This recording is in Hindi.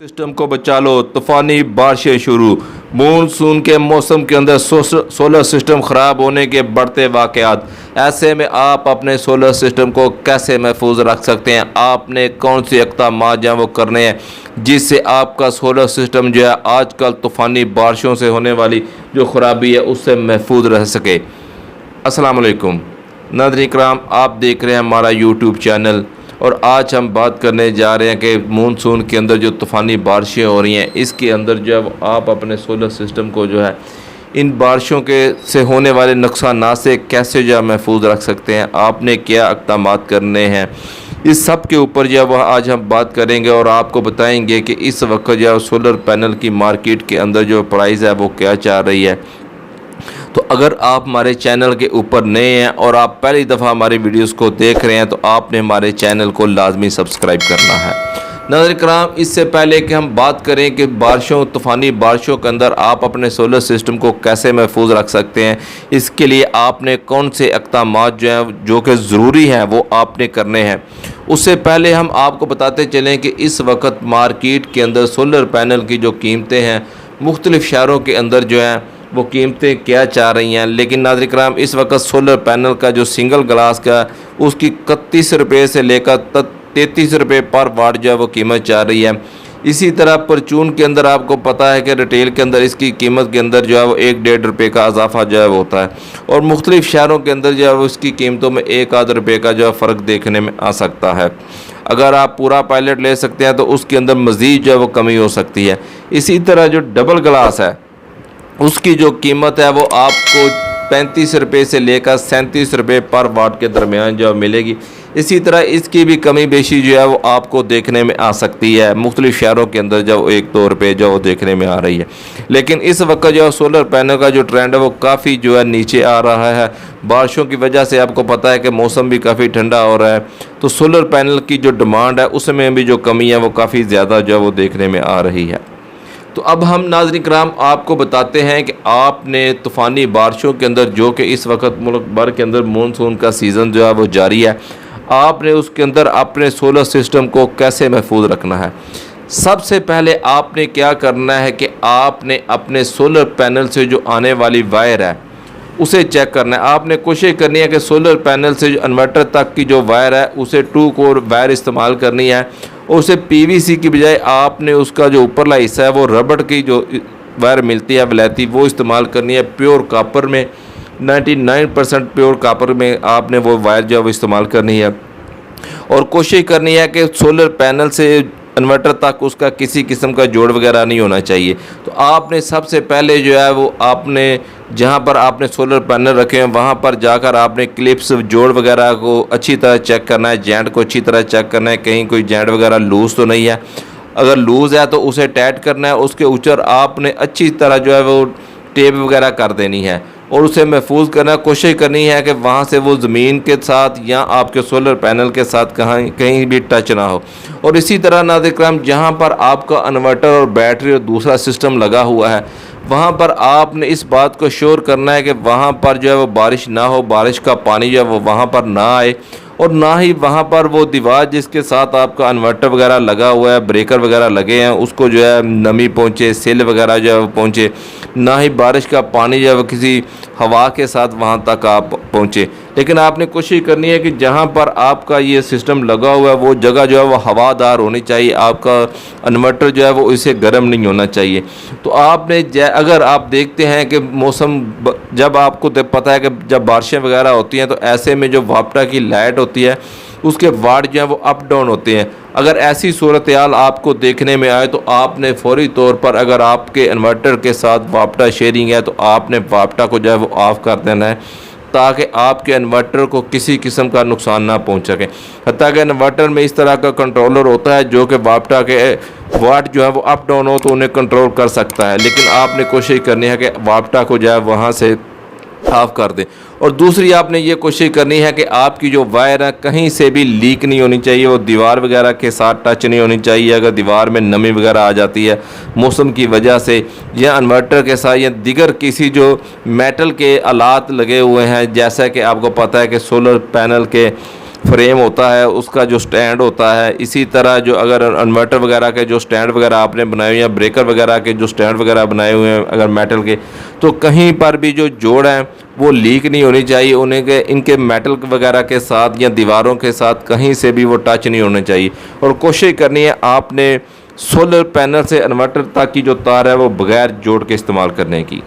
सिस्टम को बचा लो, तूफानी बारिशें शुरू। मानसून के मौसम के अंदर सोलर सिस्टम ख़राब होने के बढ़ते वाक़यात। ऐसे में आप अपने सोलर सिस्टम को कैसे महफूज रख सकते हैं? आपने कौन से इक़दामात जो हैं वो करने हैं जिससे आपका सोलर सिस्टम जो है आजकल तूफ़ानी बारिशों से होने वाली जो ख़राबी है उससे महफूज रह सके। अस्सलाम वालेकुम नाज़रीन इकराम, आप देख रहे हैं हमारा यूट्यूब चैनल और आज हम बात करने जा रहे हैं कि मानसून के अंदर जो तूफ़ानी बारिशें हो रही हैं इसके अंदर जो है आप अपने सोलर सिस्टम को जो है इन बारिशों के से होने वाले नुकसान से कैसे जो है महफूज रख सकते हैं। आपने क्या इक़दामात करने हैं, इस सब के ऊपर जो है वह आज हम बात करेंगे और आपको बताएंगे कि इस वक्त जो है सोलर पैनल की मार्केट के अंदर जो प्राइस है वो क्या चल रही है। तो अगर आप हमारे चैनल के ऊपर नए हैं और आप पहली दफ़ा हमारे वीडियोस को देख रहे हैं तो आपने हमारे चैनल को लाजमी सब्सक्राइब करना है। नाज़रीन कराम, इससे पहले कि हम बात करें कि तूफ़ानी बारिशों के अंदर आप अपने सोलर सिस्टम को कैसे महफूज रख सकते हैं, इसके लिए आपने कौन से इक़दामात जो हैं जो कि ज़रूरी हैं वो आपने करने हैं। उससे पहले हम आपको बताते चलें कि इस वक्त मार्केट के अंदर सोलर पैनल की जो कीमतें हैं मुख्तलिफ़ शहरों के अंदर जो हैं वो कीमतें क्या चाह रही हैं। लेकिन नाज़रीन कराम, इस वक्त सोलर पैनल का जो सिंगल ग्लास का उसकी 31 रुपये से लेकर 33 रुपये पर वाट जो है वो कीमत चाह रही है। इसी तरह परचून के अंदर आपको पता है कि रिटेल के अंदर इसकी कीमत के अंदर जो है वो 1-1.5 रुपये का इजाफा जो है वो होता है और मुख्तलिफ़ शहरों के अंदर जो है वो इसकी कीमतों में 1-आध रुपये का जो है फ़र्क देखने में आ सकता है। अगर आप पूरा पायलट ले सकते हैं तो उसके अंदर मज़ीद जो है वो कमी हो सकती है। इसी तरह जो डबल ग्लास है उसकी जो कीमत है वो आपको 35 रुपये से लेकर 37 रुपये पर वाट के दरमियान जो मिलेगी। इसी तरह इसकी भी कमी बेशी जो है वो आपको देखने में आ सकती है। मुख्तलिफ़ शहरों के अंदर जो 1-2 रुपये जो देखने में आ रही है। लेकिन इस वक्त जो सोलर पैनल का जो ट्रेंड है वो काफ़ी जो है नीचे आ रहा है। बारिशों की वजह से आपको पता है कि मौसम भी काफ़ी ठंडा हो रहा है, तो सोलर पैनल की जो डिमांड है उसमें भी जो कमी है वो काफ़ी ज़्यादा जो है वो देखने में आ रही है। तो अब हम नाज़रीन कराम आपको बताते हैं कि आपने तूफ़ानी बारिशों के अंदर जो कि इस वक्त मुल्क भर के अंदर मानसून का सीज़न जो है वो जारी है, आपने उसके अंदर अपने सोलर सिस्टम को कैसे महफूज रखना है। सबसे पहले आपने क्या करना है कि आपने अपने सोलर पैनल से जो आने वाली वायर है उसे चेक करना है। आपने कोशिश करनी है कि सोलर पैनल से जो इन्वर्टर तक की जो वायर है उसे 2 कोर वायर इस्तेमाल करनी है और उसे पीवीसी की बजाय आपने उसका जो ऊपरला हिस्सा है वो रबड़ की जो वायर मिलती है वलैती वो इस्तेमाल करनी है। प्योर कापर में 99% प्योर कापर में आपने वो वायर जो है वो इस्तेमाल करनी है और कोशिश करनी है कि सोलर पैनल से इन्वर्टर तक उसका किसी किस्म का जोड़ वगैरह नहीं होना चाहिए। तो आपने सबसे पहले जो है वो आपने जहाँ पर आपने सोलर पैनल रखे हैं वहाँ पर जाकर आपने क्लिप्स जोड़ वगैरह को अच्छी तरह चेक करना है, जॉइंट को अच्छी तरह चेक करना है, कहीं कोई जॉइंट वगैरह लूज़ तो नहीं है। अगर लूज़ है तो उसे टाइट करना है, उसके ऊपर आपने अच्छी तरह जो है वो टेप वगैरह कर देनी है और उसे महफूज करना। कोशिश करनी है कि वहाँ से वो ज़मीन के साथ या आपके सोलर पैनल के साथ कहीं भी टच ना हो। और इसी तरह नाज़रीन कराम, जहाँ पर आपका इन्वर्टर और बैटरी और दूसरा सिस्टम लगा हुआ है वहाँ पर आपने इस बात को श्योर करना है कि वहाँ पर जो है वो बारिश ना हो, बारिश का पानी जो है वो वहाँ पर ना आए और ना ही वहाँ पर वो दीवार जिसके साथ आपका इन्वर्टर वगैरह लगा हुआ है, ब्रेकर वगैरह लगे हैं, उसको जो है नमी पहुँचे, सेल वगैरह जो है वो पहुँचे, ना ही बारिश का पानी जो है वो किसी हवा के साथ वहाँ तक आप पहुँचे। लेकिन आपने कोशिश करनी है कि जहाँ पर आपका ये सिस्टम लगा हुआ है वो जगह जो है वो हवादार होनी चाहिए, आपका इन्वर्टर जो है वो इसे गर्म नहीं होना चाहिए। तो आपने अगर आप देखते हैं कि मौसम जब आपको पता है कि जब बारिशें वगैरह होती हैं तो ऐसे में जो वापटा की लाइट होती है उसके वाट जो है वो अप डाउन होते हैं। अगर ऐसी सूरत हाल आपको देखने में आए तो आपने फौरी तौर पर, अगर आपके इन्वर्टर के साथ वापटा शेयरिंग है तो आपने वापटा को जो है वो ऑफ़ कर देना है ताकि आपके इन्वर्टर को किसी किस्म का नुकसान ना पहुंच सके। हत्ता कि इन्वर्टर में इस तरह का कंट्रोलर होता है जो कि वापटा के वाट जो है वो अप डाउन हो तो उन्हें कंट्रोल कर सकता है, लेकिन आपने कोशिश करनी है कि वापटा को जो है वहाँ से ऑफ कर दें। और दूसरी आपने ये कोशिश करनी है कि आपकी जो वायर है कहीं से भी लीक नहीं होनी चाहिए, वो दीवार वगैरह के साथ टच नहीं होनी चाहिए। अगर दीवार में नमी वगैरह आ जाती है मौसम की वजह से या इन्वर्टर के साथ या दिगर किसी जो मेटल के आलात लगे हुए हैं, जैसा कि आपको पता है कि सोलर पैनल के फ्रेम होता है, उसका जो स्टैंड होता है, इसी तरह जो अगर इन्वर्टर वगैरह के जो स्टैंड वगैरह आपने बनाए हुए हैं, ब्रेकर वगैरह के जो स्टैंड वगैरह बनाए हुए हैं अगर मेटल के, तो कहीं पर भी जो जोड़ हैं वो लीक नहीं होनी चाहिए, उन्हें के इनके मेटल वगैरह के साथ या दीवारों के साथ कहीं से भी वो टच नहीं होने चाहिए। और कोशिश करनी है आपने सोलर पैनल से इन्वर्टर तक की जो तार है वो बगैर जोड़ के इस्तेमाल करने की।